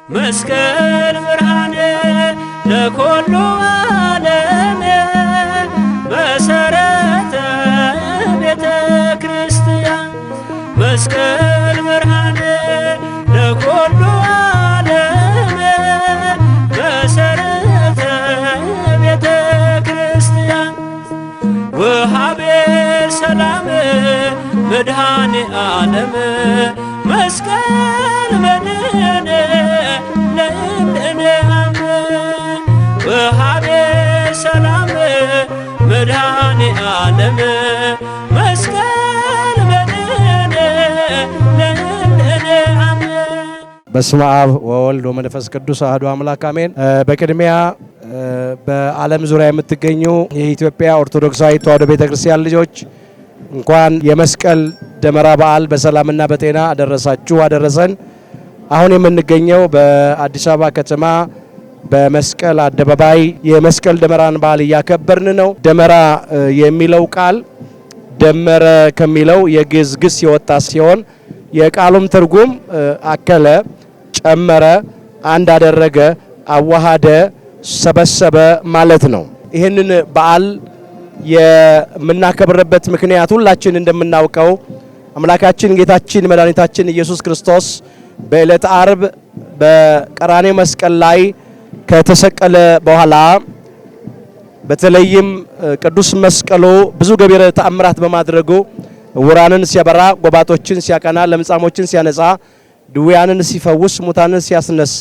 መስቀል ብርሃነ ለኩሉ ዓለም መሰረተ ቤተ ክርስቲያን መስቀል ብርሃነ ለኩሉ ዓለም መሰረተ ቤተ ክርስቲያን ወሃቤ ሰላም መድኃኔ ዓለም መስቀል መድኃኔ ለእንደኔ አምን ወሃቤ ሰላም መድኃኔ ዓለም መስቀል መድኃኔ ለእንደኔ አምን። በስመ አብ ወወልድ ወመንፈስ ቅዱስ አሐዱ አምላክ አሜን። በቅድሚያ በዓለም ዙሪያ የምትገኙ የኢትዮጵያ ኦርቶዶክሳዊት ተዋሕዶ ቤተክርስቲያን ልጆች እንኳን የመስቀል ደመራ በዓል በሰላምና በጤና አደረሳችሁ አደረሰን። አሁን የምንገኘው በአዲስ አበባ ከተማ በመስቀል አደባባይ የመስቀል ደመራን በዓል እያከበርን ነው። ደመራ የሚለው ቃል ደመረ ከሚለው የግዕዝ ግስ የወጣ ሲሆን የቃሉም ትርጉም አከለ፣ ጨመረ፣ አንድ አደረገ፣ አዋሃደ፣ ሰበሰበ ማለት ነው። ይህንን በዓል የምናከብርበት ምክንያት ሁላችን እንደምናውቀው አምላካችን ጌታችን መድኃኒታችን ኢየሱስ ክርስቶስ በዕለተ ዓርብ በቀራንዮ መስቀል ላይ ከተሰቀለ በኋላ በተለይም ቅዱስ መስቀሉ ብዙ ገቢረ ተአምራት በማድረጉ ዕውራንን ሲያበራ፣ ጎባጦችን ሲያቀና፣ ለምጻሞችን ሲያነጻ፣ ድውያንን ሲፈውስ፣ ሙታንን ሲያስነሳ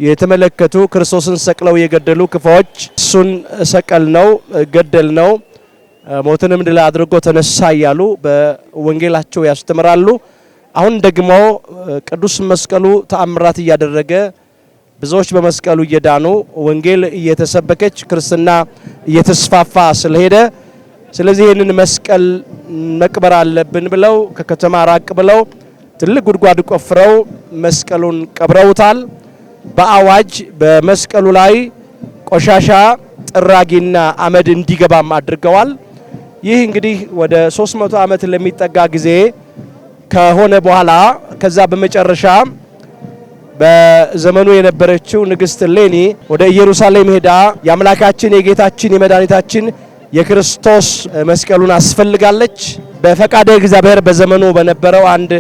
የተመለከቱ ክርስቶስን ሰቅለው የገደሉ ክፉዎች እሱን ሰቀል ነው ገደል ነው ሞትንም ድል አድርጎ ተነሳ እያሉ በወንጌላቸው ያስተምራሉ። አሁን ደግሞ ቅዱስ መስቀሉ ተአምራት እያደረገ ብዙዎች በመስቀሉ እየዳኑ ወንጌል እየተሰበከች ክርስትና እየተስፋፋ ስለሄደ ስለዚህ ይህንን መስቀል መቅበር አለብን ብለው ከከተማ ራቅ ብለው ትልቅ ጉድጓድ ቆፍረው መስቀሉን ቀብረውታል። በአዋጅ በመስቀሉ ላይ ቆሻሻ ጥራጊና አመድ እንዲገባም አድርገዋል። ይህ እንግዲህ ወደ 300 ዓመት ለሚጠጋ ጊዜ ከሆነ በኋላ ከዛ በመጨረሻ በዘመኑ የነበረችው ንግስት ሌኒ ወደ ኢየሩሳሌም ሄዳ የአምላካችን የጌታችን የመድኃኒታችን የክርስቶስ መስቀሉን አስፈልጋለች። በፈቃደ እግዚአብሔር በዘመኑ በነበረው አንድ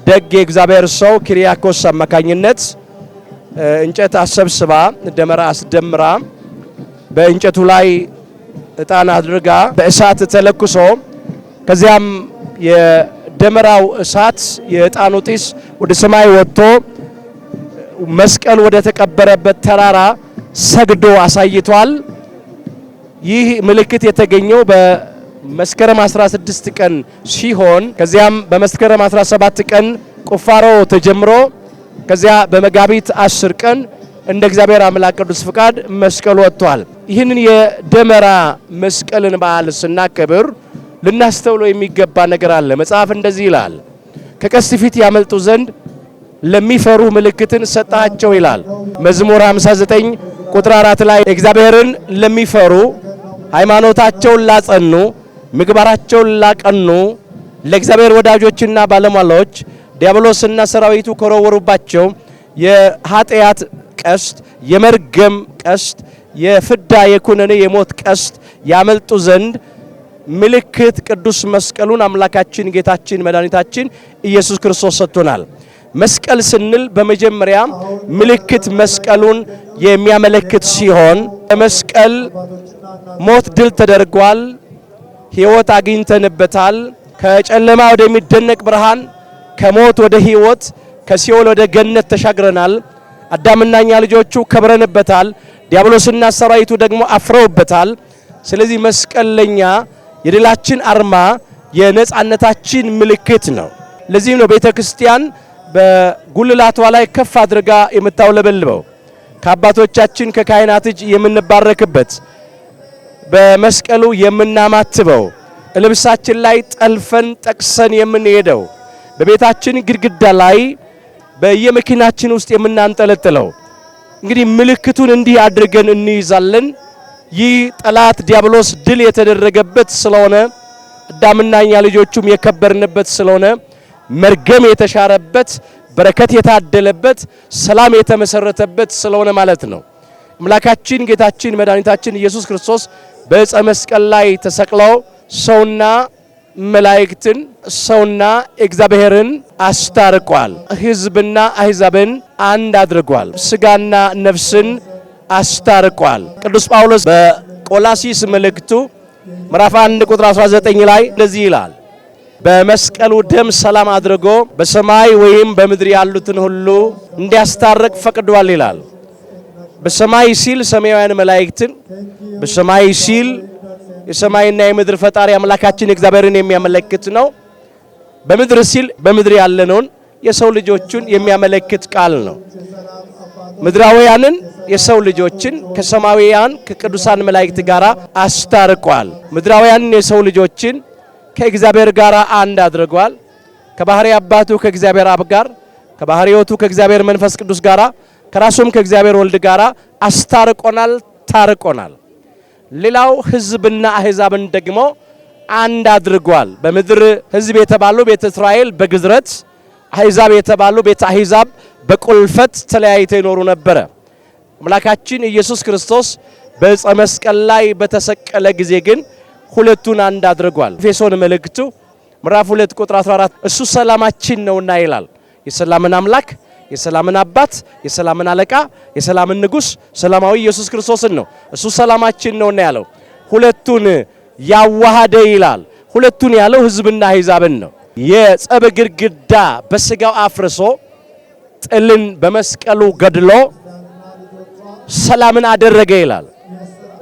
ደግ የእግዚአብሔር ሰው ኪሪያኮስ አማካኝነት እንጨት አሰብስባ ደመራ አስደምራ በእንጨቱ ላይ እጣን አድርጋ በእሳት ተለኩሶ ከዚያም የደመራው እሳት የእጣኑ ጢስ ወደ ሰማይ ወጥቶ መስቀል ወደ ተቀበረበት ተራራ ሰግዶ አሳይቷል። ይህ ምልክት የተገኘው በመስከረም 16 ቀን ሲሆን ከዚያም በመስከረም 17 ቀን ቁፋሮ ተጀምሮ ከዚያ በመጋቢት 10 ቀን እንደ እግዚአብሔር አምላክ ቅዱስ ፍቃድ መስቀል ወጥቷል። ይህንን የደመራ መስቀልን በዓል ስናከብር ልናስተውለው የሚገባ ነገር አለ። መጽሐፍ እንደዚህ ይላል፣ ከቀስት ፊት ያመልጡ ዘንድ ለሚፈሩ ምልክትን ሰጣቸው ይላል። መዝሙር 59 ቁጥር 4 ላይ እግዚአብሔርን ለሚፈሩ ሃይማኖታቸውን ላጸኑ ምግባራቸውን ላቀኑ ለእግዚአብሔር ወዳጆችና ባለሟሎች ዲያብሎስና ሰራዊቱ ከወረወሩባቸው የኃጢአት ቀስት፣ የመርገም ቀስት፣ የፍዳ የኩነኔ የሞት ቀስት ያመልጡ ዘንድ ምልክት ቅዱስ መስቀሉን አምላካችን ጌታችን መድኃኒታችን ኢየሱስ ክርስቶስ ሰጥቶናል። መስቀል ስንል በመጀመሪያ ምልክት መስቀሉን የሚያመለክት ሲሆን መስቀል ሞት ድል ተደርጓል፣ ሕይወት አግኝተንበታል። ከጨለማ ወደሚደነቅ ብርሃን፣ ከሞት ወደ ሕይወት፣ ከሲኦል ወደ ገነት ተሻግረናል። አዳምና እኛ ልጆቹ ከብረንበታል። ዲያብሎስና ሰራዊቱ ደግሞ አፍረውበታል። ስለዚህ መስቀል ለኛ የድላችን አርማ፣ የነጻነታችን ምልክት ነው። ለዚህም ነው ቤተክርስቲያን በጉልላቷ ላይ ከፍ አድርጋ የምታውለበልበው። ከአባቶቻችን ከካህናት እጅ የምንባረክበት፣ በመስቀሉ የምናማትበው፣ ልብሳችን ላይ ጠልፈን ጠቅሰን የምንሄደው፣ በቤታችን ግድግዳ ላይ በየመኪናችን ውስጥ የምናንጠለጥለው። እንግዲህ ምልክቱን እንዲህ አድርገን እንይዛለን። ይህ ጠላት ዲያብሎስ ድል የተደረገበት ስለሆነ አዳምና እኛ ልጆቹም የከበርንበት ስለሆነ መርገም የተሻረበት በረከት የታደለበት ሰላም የተመሰረተበት ስለሆነ ማለት ነው። አምላካችን ጌታችን መድኃኒታችን ኢየሱስ ክርስቶስ በዕፀ መስቀል ላይ ተሰቅሎ ሰውና መላእክትን ሰውና እግዚአብሔርን አስታርቋል። ሕዝብና አሕዛብን አንድ አድርጓል። ስጋና ነፍስን አስታርቋል። ቅዱስ ጳውሎስ በቆላሲስ መልእክቱ ምዕራፍ 1 ቁጥር 19 ላይ እንደዚህ ይላል፣ በመስቀሉ ደም ሰላም አድርጎ በሰማይ ወይም በምድር ያሉትን ሁሉ እንዲያስታርቅ ፈቅዷል ይላል። በሰማይ ሲል ሰማያውያን መላእክትን፣ በሰማይ ሲል የሰማይና የምድር ፈጣሪ አምላካችን እግዚአብሔርን የሚያመለክት ነው። በምድር ሲል በምድር ያለነውን የሰው ልጆችን የሚያመለክት ቃል ነው። ምድራውያንን የሰው ልጆችን ከሰማያውያን ከቅዱሳን መላእክት ጋር አስታርቋል። ምድራውያንን የሰው ልጆችን ከእግዚአብሔር ጋር አንድ አድርጓል። ከባህሪ አባቱ ከእግዚአብሔር አብ ጋር፣ ከባህሪ ሕይወቱ ከእግዚአብሔር መንፈስ ቅዱስ ጋር፣ ከራሱም ከእግዚአብሔር ወልድ ጋር አስታርቆናል፣ ታርቆናል። ሌላው ሕዝብና አሕዛብን ደግሞ አንድ አድርጓል። በምድር ሕዝብ የተባሉ ቤተ እስራኤል በግዝረት፣ አሕዛብ የተባሉ ቤተ አሕዛብ በቁልፈት ተለያይተው ይኖሩ ነበረ። አምላካችን ኢየሱስ ክርስቶስ በዕፀ መስቀል ላይ በተሰቀለ ጊዜ ግን ሁለቱን አንድ አድርጓል። ኤፌሶን መልእክቱ ምዕራፍ 2 ቁጥር 14 እሱ ሰላማችን ነውና ይላል። የሰላምን አምላክ፣ የሰላምን አባት፣ የሰላምን አለቃ፣ የሰላምን ንጉሥ ሰላማዊ ኢየሱስ ክርስቶስን ነው። እሱ ሰላማችን ነውና ያለው ሁለቱን ያዋሃደ ይላል። ሁለቱን ያለው ሕዝብና አሕዛብን ነው። የጸብ ግድግዳ በስጋው አፍርሶ ጥልን በመስቀሉ ገድሎ ሰላምን አደረገ ይላል።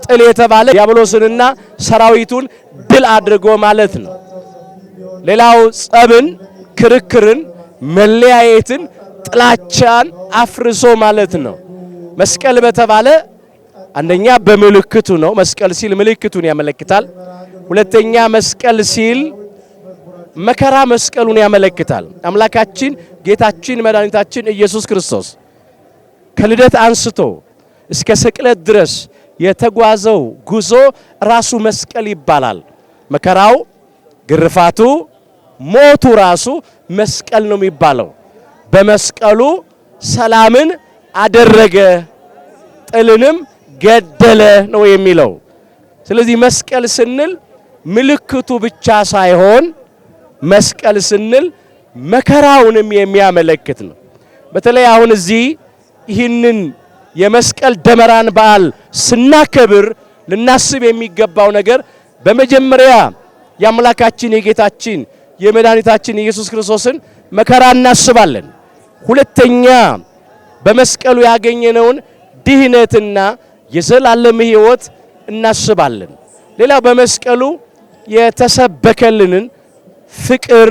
ጥል የተባለ ዲያብሎስንና ሰራዊቱን ድል አድርጎ ማለት ነው። ሌላው ጸብን፣ ክርክርን፣ መለያየትን፣ ጥላቻን አፍርሶ ማለት ነው። መስቀል በተባለ አንደኛ በምልክቱ ነው። መስቀል ሲል ምልክቱን ያመለክታል። ሁለተኛ መስቀል ሲል መከራ መስቀሉን ያመለክታል። አምላካችን ጌታችን መድኃኒታችን ኢየሱስ ክርስቶስ ከልደት አንስቶ እስከ ስቅለት ድረስ የተጓዘው ጉዞ ራሱ መስቀል ይባላል። መከራው፣ ግርፋቱ፣ ሞቱ ራሱ መስቀል ነው የሚባለው። በመስቀሉ ሰላምን አደረገ፣ ጥልንም ገደለ ነው የሚለው። ስለዚህ መስቀል ስንል ምልክቱ ብቻ ሳይሆን መስቀል ስንል መከራውንም የሚያመለክት ነው። በተለይ አሁን እዚህ ይህንን የመስቀል ደመራን በዓል ስናከብር ልናስብ የሚገባው ነገር በመጀመሪያ የአምላካችን የጌታችን የመድኃኒታችን ኢየሱስ ክርስቶስን መከራ እናስባለን። ሁለተኛ በመስቀሉ ያገኘነውን ድህነትና የዘላለም ሕይወት እናስባለን። ሌላው በመስቀሉ የተሰበከልንን ፍቅር፣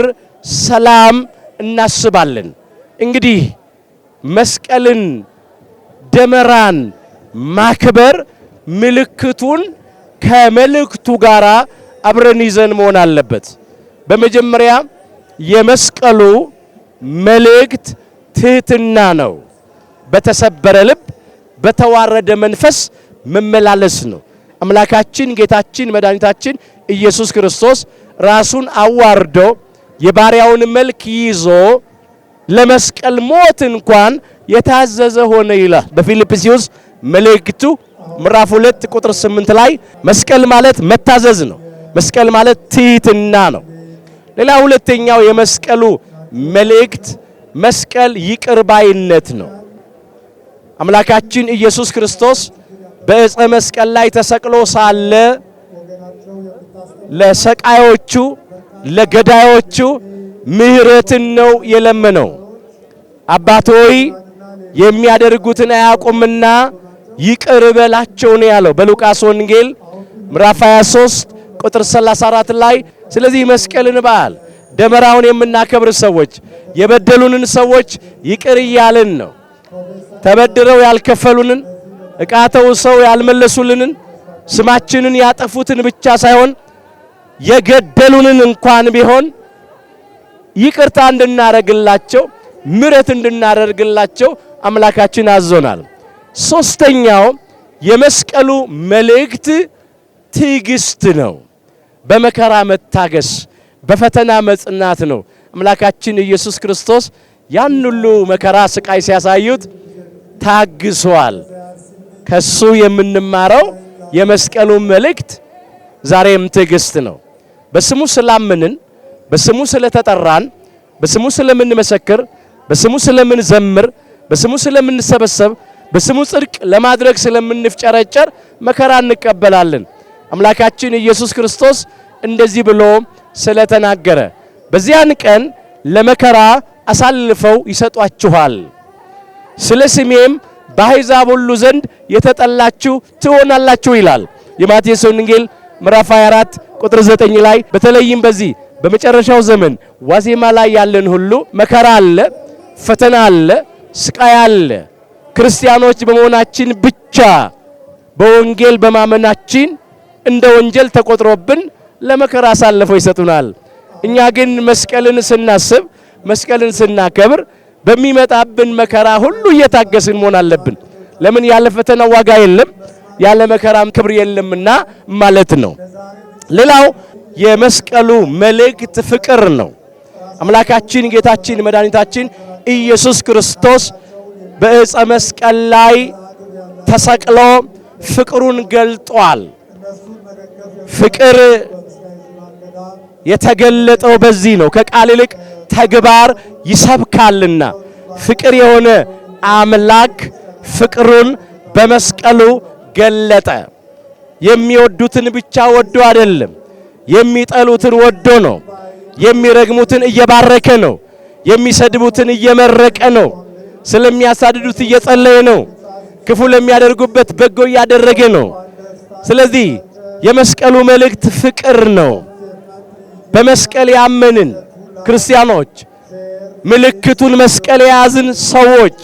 ሰላም እናስባለን። እንግዲህ መስቀልን ደመራን ማክበር ምልክቱን ከመልእክቱ ጋር አብረን ይዘን መሆን አለበት። በመጀመሪያ የመስቀሉ መልእክት ትህትና ነው። በተሰበረ ልብ በተዋረደ መንፈስ መመላለስ ነው። አምላካችን ጌታችን መድኃኒታችን ኢየሱስ ክርስቶስ ራሱን አዋርዶ የባሪያውን መልክ ይዞ ለመስቀል ሞት እንኳን የታዘዘ ሆነ ይላል በፊልጵስዩስ መልእክቱ ምዕራፍ 2 ቁጥር 8 ላይ መስቀል ማለት መታዘዝ ነው። መስቀል ማለት ትህትና ነው። ሌላ ሁለተኛው የመስቀሉ መልእክት መስቀል ይቅር ባይነት ነው። አምላካችን ኢየሱስ ክርስቶስ በዕፀ መስቀል ላይ ተሰቅሎ ሳለ ለሰቃዮቹ ለገዳዮቹ ምሕረትን ነው የለመነው። አባት ሆይ የሚያደርጉትን አያውቁምና ይቅር በላቸው ነው ያለው በሉቃስ ወንጌል ምዕራፍ 23 ቁጥር 34 ላይ። ስለዚህ መስቀልን በዓል ደመራውን የምናከብር ሰዎች የበደሉንን ሰዎች ይቅር እያልን ነው። ተበድረው ያልከፈሉንን ዕቃ ተውሰው ያልመለሱልንን ስማችንን ያጠፉትን ብቻ ሳይሆን የገደሉንን እንኳን ቢሆን ይቅርታ እንድናረግላቸው ምሕረት እንድናደርግላቸው አምላካችን አዞናል። ሶስተኛው የመስቀሉ መልእክት ትዕግስት ነው። በመከራ መታገስ፣ በፈተና መጽናት ነው። አምላካችን ኢየሱስ ክርስቶስ ያን ሁሉ መከራ ስቃይ ሲያሳዩት ታግሷል። ከሱ የምንማረው የመስቀሉ መልእክት ዛሬም ትዕግስት ነው። በስሙ ስላመንን፣ በስሙ ስለተጠራን፣ በስሙ ስለምንመሰክር፣ በስሙ ስለምንዘምር፣ በስሙ ስለምንሰበሰብ፣ በስሙ ጽድቅ ለማድረግ ስለምንፍጨረጨር መከራ እንቀበላለን። አምላካችን ኢየሱስ ክርስቶስ እንደዚህ ብሎ ስለተናገረ በዚያን ቀን ለመከራ አሳልፈው ይሰጧችኋል፣ ስለ ስሜም በአሕዛብ ሁሉ ዘንድ የተጠላችሁ ትሆናላችሁ ይላል። የማቴዎስ ወንጌል ምዕራፍ 24 ቁጥር 9 ላይ በተለይም በዚህ በመጨረሻው ዘመን ዋዜማ ላይ ያለን ሁሉ መከራ አለ፣ ፈተና አለ፣ ስቃይ አለ። ክርስቲያኖች በመሆናችን ብቻ በወንጌል በማመናችን እንደ ወንጀል ተቆጥሮብን ለመከራ አሳልፈው ይሰጡናል። እኛ ግን መስቀልን ስናስብ፣ መስቀልን ስናከብር በሚመጣብን መከራ ሁሉ እየታገስን መሆን አለብን። ለምን? ያለ ፈተና ዋጋ የለም፣ ያለ መከራም ክብር የለምና ማለት ነው። ሌላው የመስቀሉ መልእክት ፍቅር ነው። አምላካችን ጌታችን መድኃኒታችን ኢየሱስ ክርስቶስ በዕፀ መስቀል ላይ ተሰቅሎ ፍቅሩን ገልጧል። ፍቅር የተገለጠው በዚህ ነው። ከቃል ይልቅ ተግባር ይሰብካልና ፍቅር የሆነ አምላክ ፍቅሩን በመስቀሉ ገለጠ። የሚወዱትን ብቻ ወዶ አይደለም፣ የሚጠሉትን ወዶ ነው። የሚረግሙትን እየባረከ ነው። የሚሰድቡትን እየመረቀ ነው። ስለሚያሳድዱት እየጸለየ ነው። ክፉ ለሚያደርጉበት በጎ እያደረገ ነው። ስለዚህ የመስቀሉ መልእክት ፍቅር ነው። በመስቀል ያመንን ክርስቲያኖች፣ ምልክቱን መስቀል የያዝን ሰዎች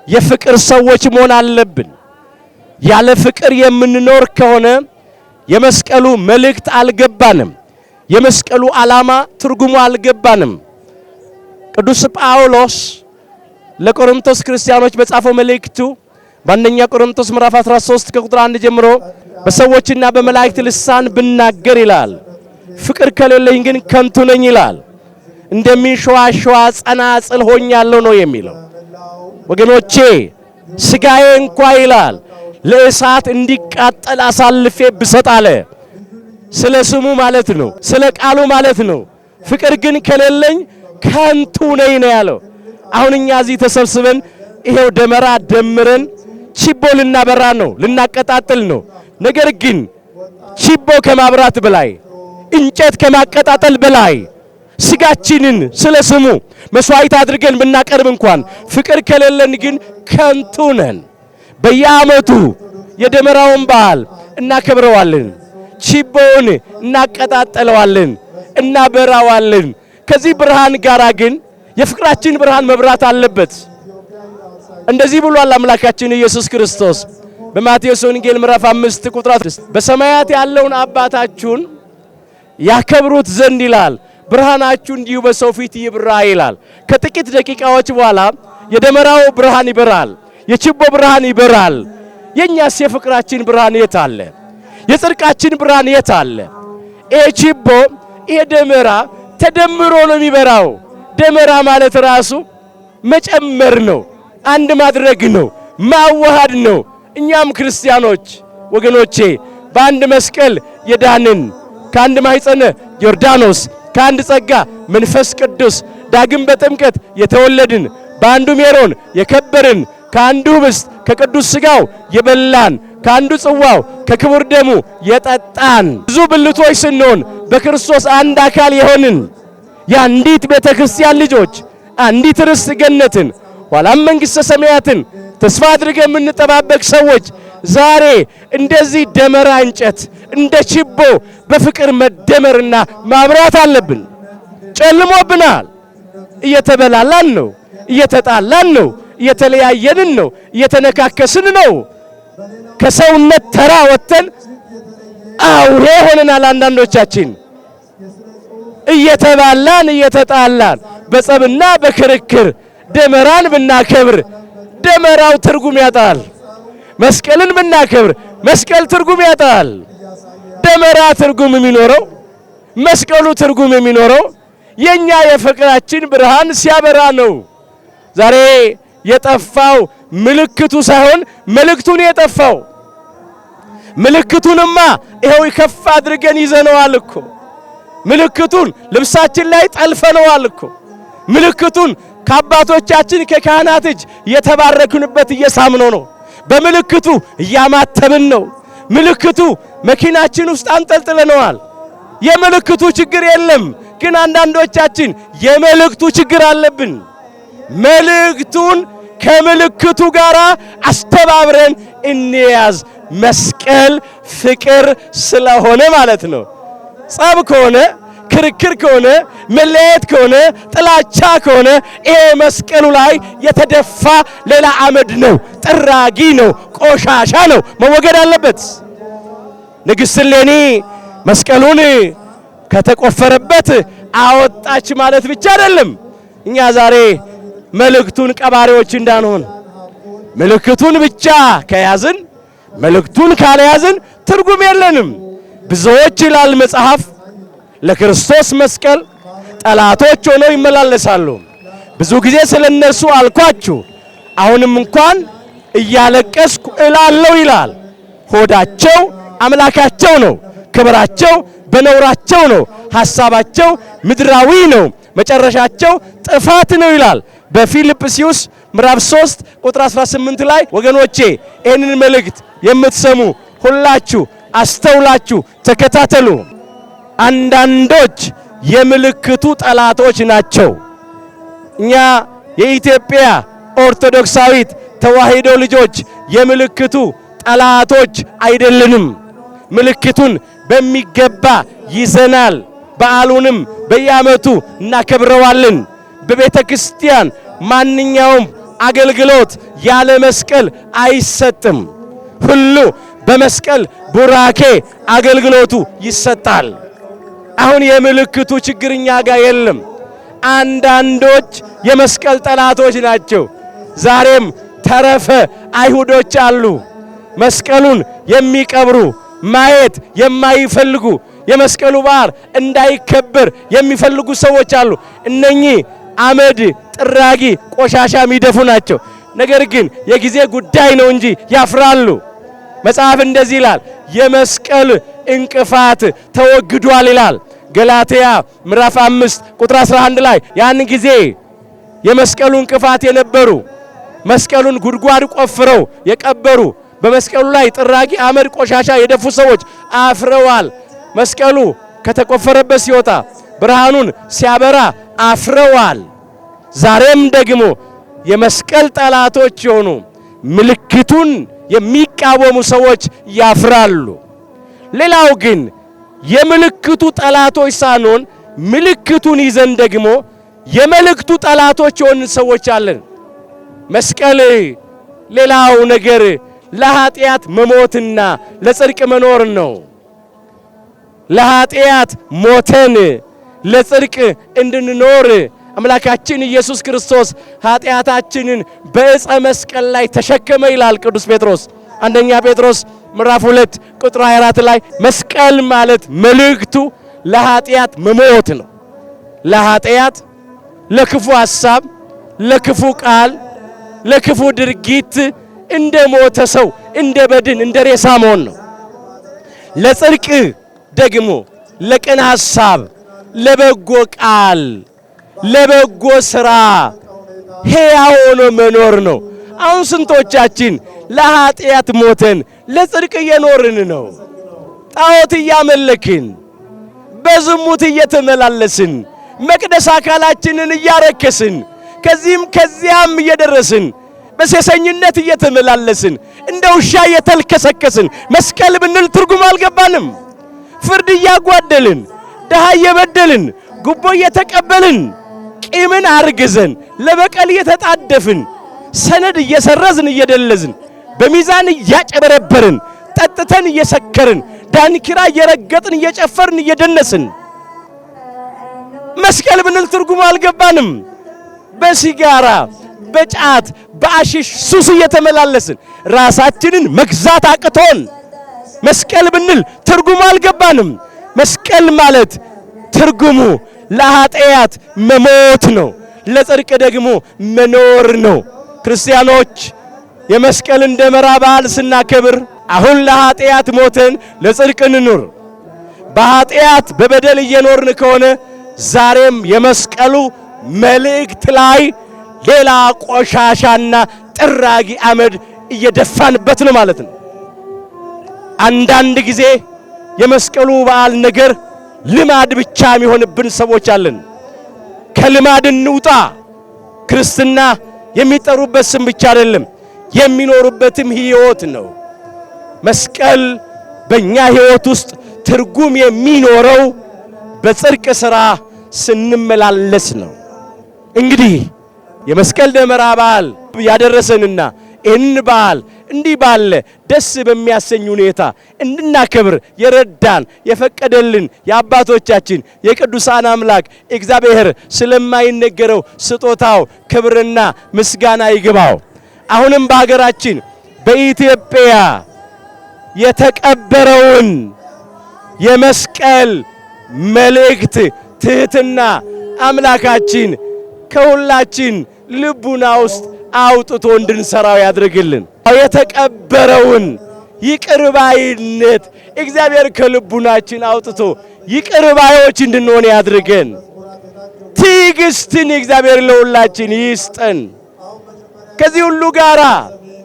የፍቅር ሰዎች መሆን አለብን። ያለ ፍቅር የምንኖር ከሆነ የመስቀሉ መልእክት አልገባንም። የመስቀሉ ዓላማ ትርጉሙ አልገባንም። ቅዱስ ጳውሎስ ለቆሮንቶስ ክርስቲያኖች በጻፈው መልእክቱ በአንደኛ ቆሮንቶስ ምዕራፍ 13 ከቁጥር 1 ጀምሮ በሰዎችና በመላእክት ልሳን ብናገር ይላል፣ ፍቅር ከሌለኝ ግን ከንቱ ነኝ ይላል። እንደሚንሸዋሸዋ ጸናጽል ሆኛለሁ ነው የሚለው። ወገኖቼ ስጋዬ እንኳ ይላል ለእሳት እንዲቃጠል አሳልፌ ብሰጥ አለ። ስለ ስሙ ማለት ነው፣ ስለ ቃሉ ማለት ነው። ፍቅር ግን ከሌለኝ ከንቱ ነኝ ነው ያለው። አሁን እኛ እዚህ ተሰብስበን ይሄው ደመራ ደምረን ቺቦ ልናበራ ነው፣ ልናቀጣጥል ነው። ነገር ግን ቺቦ ከማብራት በላይ እንጨት ከማቀጣጠል በላይ ስጋችንን ስለ ስሙ መስዋዕት አድርገን ብናቀርብ እንኳን ፍቅር ከሌለን ግን ከንቱ ነን። በየዓመቱ የደመራውን በዓል እናከብረዋለን፣ ቺቦውን እናቀጣጥለዋለን፣ እናበራዋለን። ከዚህ ብርሃን ጋራ ግን የፍቅራችን ብርሃን መብራት አለበት። እንደዚህ ብሏል አምላካችን ኢየሱስ ክርስቶስ በማቴዎስ ወንጌል ምዕራፍ 5 ቁጥር 6 በሰማያት ያለውን አባታችሁን ያከብሩት ዘንድ ይላል ብርሃናችሁ እንዲሁ በሰው ፊት ይብራ ይላል። ከጥቂት ደቂቃዎች በኋላ የደመራው ብርሃን ይበራል፣ የችቦ ብርሃን ይበራል። የኛስ የፍቅራችን ብርሃን የት አለ? የጽድቃችን ብርሃን የት አለ? ይሄ ችቦ ይሄ ደመራ ተደምሮ ነው የሚበራው። ደመራ ማለት ራሱ መጨመር ነው፣ አንድ ማድረግ ነው፣ ማዋሃድ ነው። እኛም ክርስቲያኖች ወገኖቼ በአንድ መስቀል የዳንን ከአንድ ማኅፀነ ዮርዳኖስ ከአንድ ጸጋ መንፈስ ቅዱስ ዳግም በጥምቀት የተወለድን በአንዱ ሜሮን የከበርን ከአንዱ ኅብስት ከቅዱስ ሥጋው የበላን ከአንዱ ጽዋው ከክቡር ደሙ የጠጣን ብዙ ብልቶች ስንሆን በክርስቶስ አንድ አካል የሆንን የአንዲት ቤተ ክርስቲያን ልጆች አንዲት ርስት ገነትን ኋላም መንግሥተ ሰማያትን ተስፋ አድርገን የምንጠባበቅ ሰዎች ዛሬ እንደዚህ ደመራ እንጨት እንደ ችቦ በፍቅር መደመርና ማብራት አለብን። ጨልሞብናል። እየተበላላን ነው፣ እየተጣላን ነው፣ እየተለያየንን ነው፣ እየተነካከስን ነው። ከሰውነት ተራ ወጥተን አውሬ ሆነናል። አንዳንዶቻችን እየተባላን እየተጣላን በጸብና በክርክር ደመራን ብናከብር ደመራው ትርጉም ያጣል። መስቀልን ብናከብር መስቀል ትርጉም ያጣል። ደመራ ትርጉም የሚኖረው መስቀሉ ትርጉም የሚኖረው የኛ የፍቅራችን ብርሃን ሲያበራ ነው። ዛሬ የጠፋው ምልክቱ ሳይሆን መልእክቱን የጠፋው። ምልክቱንማ ይኸው ከፍ አድርገን ይዘነዋል እኮ። ምልክቱን ልብሳችን ላይ ጠልፈነዋል እኮ። ምልክቱን ከአባቶቻችን ከካህናት እጅ የተባረክንበት እየሳምነው ነው። በምልክቱ እያማተብን ነው። ምልክቱ መኪናችን ውስጥ አንጠልጥለነዋል። የምልክቱ ችግር የለም፣ ግን አንዳንዶቻችን የመልእክቱ ችግር አለብን። መልእክቱን ከምልክቱ ጋር አስተባብረን እንያዝ። መስቀል ፍቅር ስለሆነ ማለት ነው። ጸብ ከሆነ ክርክር ከሆነ መለየት ከሆነ ጥላቻ ከሆነ ይሄ መስቀሉ ላይ የተደፋ ሌላ አመድ ነው፣ ጥራጊ ነው፣ ቆሻሻ ነው፣ መወገድ አለበት። ንግሥት እሌኒ መስቀሉን ከተቆፈረበት አወጣች ማለት ብቻ አይደለም። እኛ ዛሬ መልእክቱን ቀባሪዎች እንዳንሆን ምልክቱን ብቻ ከያዝን መልእክቱን ካልያዝን ትርጉም የለንም። ብዙዎች ይላል መጽሐፍ ለክርስቶስ መስቀል ጠላቶች ሆነው ይመላለሳሉ። ብዙ ጊዜ ስለነሱ አልኳችሁ፣ አሁንም እንኳን እያለቀስኩ እላለሁ ይላል። ሆዳቸው አምላካቸው ነው፣ ክብራቸው በነውራቸው ነው፣ ሐሳባቸው ምድራዊ ነው፣ መጨረሻቸው ጥፋት ነው ይላል በፊልጵስዩስ ምዕራፍ 3 ቁጥር 18 ላይ ወገኖቼ ይህንን መልእክት የምትሰሙ ሁላችሁ አስተውላችሁ ተከታተሉ። አንዳንዶች የምልክቱ ጠላቶች ናቸው። እኛ የኢትዮጵያ ኦርቶዶክሳዊት ተዋሕዶ ልጆች የምልክቱ ጠላቶች አይደለንም። ምልክቱን በሚገባ ይዘናል። በዓሉንም በየዓመቱ እናከብረዋለን። በቤተ ክርስቲያን ማንኛውም አገልግሎት ያለ መስቀል አይሰጥም። ሁሉ በመስቀል ቡራኬ አገልግሎቱ ይሰጣል። አሁን የምልክቱ ችግር እኛ ጋር የለም። አንዳንዶች የመስቀል ጠላቶች ናቸው። ዛሬም ተረፈ አይሁዶች አሉ፣ መስቀሉን የሚቀብሩ ማየት የማይፈልጉ የመስቀሉ በዓል እንዳይከበር የሚፈልጉ ሰዎች አሉ። እነኚህ አመድ ጥራጊ ቆሻሻ የሚደፉ ናቸው። ነገር ግን የጊዜ ጉዳይ ነው እንጂ ያፍራሉ። መጽሐፍ እንደዚህ ይላል፣ የመስቀል እንቅፋት ተወግዷል ይላል። ገላትያ ምዕራፍ 5 ቁጥር 11 ላይ ያን ጊዜ የመስቀሉ እንቅፋት የነበሩ መስቀሉን ጉድጓድ ቆፍረው የቀበሩ በመስቀሉ ላይ ጥራጊ አመድ ቆሻሻ የደፉ ሰዎች አፍረዋል። መስቀሉ ከተቆፈረበት ሲወጣ ብርሃኑን ሲያበራ አፍረዋል። ዛሬም ደግሞ የመስቀል ጠላቶች የሆኑ ምልክቱን የሚቃወሙ ሰዎች ያፍራሉ። ሌላው ግን የምልክቱ ጠላቶች ሳንሆን ምልክቱን ይዘን ደግሞ የመልእክቱ ጠላቶች የሆኑ ሰዎች አለን። መስቀል ሌላው ነገር ለኃጢአት መሞትና ለጽድቅ መኖር ነው። ለኃጢአት ሞተን ለጽድቅ እንድንኖር አምላካችን ኢየሱስ ክርስቶስ ኃጢአታችንን በዕፀ መስቀል ላይ ተሸከመ ይላል ቅዱስ ጴጥሮስ። አንደኛ ጴጥሮስ ምዕራፍ 2 ቁጥር 24 ላይ መስቀል ማለት መልእክቱ ለኃጢአት መሞት ነው። ለኃጢአት፣ ለክፉ ሐሳብ፣ ለክፉ ቃል፣ ለክፉ ድርጊት እንደ ሞተ ሰው እንደ በድን እንደ ሬሳ መሆን ነው። ለጽድቅ ደግሞ ለቅን ሐሳብ፣ ለበጎ ቃል፣ ለበጎ ሥራ ሕያው ሆኖ መኖር ነው። አሁን ስንቶቻችን ለኃጢአት ሞተን ለጽድቅ እየኖርን ነው? ጣዖት እያመለክን በዝሙት እየተመላለስን መቅደስ አካላችንን እያረከስን ከዚህም ከዚያም እየደረስን በሴሰኝነት እየተመላለስን እንደ ውሻ እየተልከሰከስን መስቀል ብንል ትርጉም አልገባንም። ፍርድ እያጓደልን፣ ድሃ እየበደልን፣ ጉቦ እየተቀበልን፣ ቂምን አርግዘን ለበቀል እየተጣደፍን፣ ሰነድ እየሰረዝን እየደለዝን፣ በሚዛን እያጨበረበርን፣ ጠጥተን እየሰከርን፣ ዳንኪራ እየረገጥን፣ እየጨፈርን፣ እየደነስን መስቀል ብንል ትርጉም አልገባንም። በሲጋራ በጫት በአሽሽ ሱስ እየተመላለስን ራሳችንን መግዛት አቅቶን መስቀል ብንል ትርጉሙ አልገባንም። መስቀል ማለት ትርጉሙ ለኃጢአት መሞት ነው፣ ለጽድቅ ደግሞ መኖር ነው። ክርስቲያኖች የመስቀልን ደመራ በዓል ስናከብር አሁን ለኃጢአት ሞተን ለጽድቅ እንኑር። በኃጢአት በበደል እየኖርን ከሆነ ዛሬም የመስቀሉ መልእክት ላይ ሌላ ቆሻሻና ጥራጊ አመድ እየደፋንበት ነው ማለት ነው። አንዳንድ ጊዜ የመስቀሉ በዓል ነገር ልማድ ብቻ የሚሆንብን ሰዎች አለን። ከልማድ እንውጣ። ክርስትና የሚጠሩበት ስም ብቻ አይደለም፣ የሚኖሩበትም ሕይወት ነው። መስቀል በእኛ ሕይወት ውስጥ ትርጉም የሚኖረው በጽድቅ ሥራ ስንመላለስ ነው። እንግዲህ የመስቀል ደመራ በዓል ያደረሰንና ይህን በዓል እንዲህ ባለ ደስ በሚያሰኝ ሁኔታ እንድናከብር የረዳን የፈቀደልን የአባቶቻችን የቅዱሳን አምላክ እግዚአብሔር ስለማይነገረው ስጦታው ክብርና ምስጋና ይግባው። አሁንም በሀገራችን በኢትዮጵያ የተቀበረውን የመስቀል መልእክት ትህትና አምላካችን ከሁላችን ልቡና ውስጥ አውጥቶ እንድንሰራው ያድርግልን። የተቀበረውን ይቅርባይነት እግዚአብሔር ከልቡናችን አውጥቶ ይቅርባዮች እንድንሆን ያድርገን። ትዕግስትን እግዚአብሔር ለሁላችን ይስጠን። ከዚህ ሁሉ ጋራ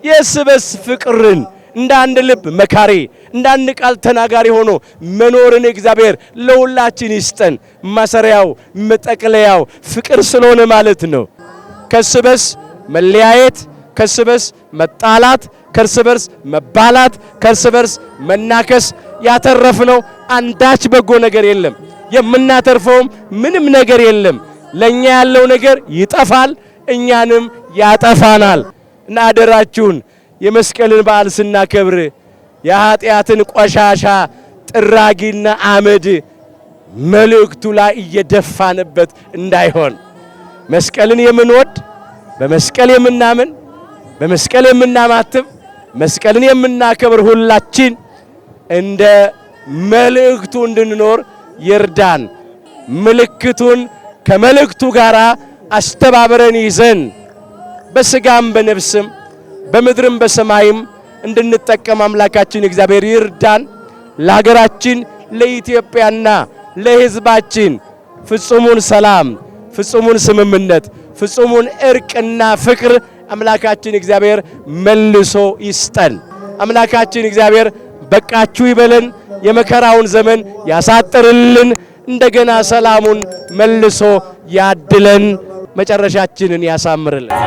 የእርስ በርስ ፍቅርን እንደ አንድ ልብ መካሪ እንደ አንድ ቃል ተናጋሪ ሆኖ መኖርን እግዚአብሔር ለሁላችን ይስጠን። ማሰሪያው መጠቅለያው ፍቅር ስለሆነ ማለት ነው። ከእርስ በርስ መለያየት፣ ከእርስ በርስ መጣላት፣ ከእርስ በርስ መባላት፣ ከእርስ በርስ መናከስ ያተረፍነው አንዳች በጎ ነገር የለም። የምናተርፈውም ምንም ነገር የለም። ለኛ ያለው ነገር ይጠፋል፣ እኛንም ያጠፋናል። እና አደራችሁን የመስቀልን በዓል ስናከብር የኃጢአትን ቆሻሻ ጥራጊና አመድ መልእክቱ ላይ እየደፋንበት እንዳይሆን መስቀልን የምንወድ በመስቀል የምናምን በመስቀል የምናማትብ መስቀልን የምናከብር ሁላችን እንደ መልእክቱ እንድንኖር ይርዳን። ምልክቱን ከመልእክቱ ጋር አስተባብረን ይዘን በስጋም በነፍስም በምድርም በሰማይም እንድንጠቀም አምላካችን እግዚአብሔር ይርዳን። ለሀገራችን ለኢትዮጵያና ለሕዝባችን ፍጹሙን ሰላም፣ ፍጹሙን ስምምነት፣ ፍጹሙን እርቅና ፍቅር አምላካችን እግዚአብሔር መልሶ ይስጠን። አምላካችን እግዚአብሔር በቃችሁ ይበለን፣ የመከራውን ዘመን ያሳጥርልን፣ እንደገና ሰላሙን መልሶ ያድለን፣ መጨረሻችንን ያሳምርልን።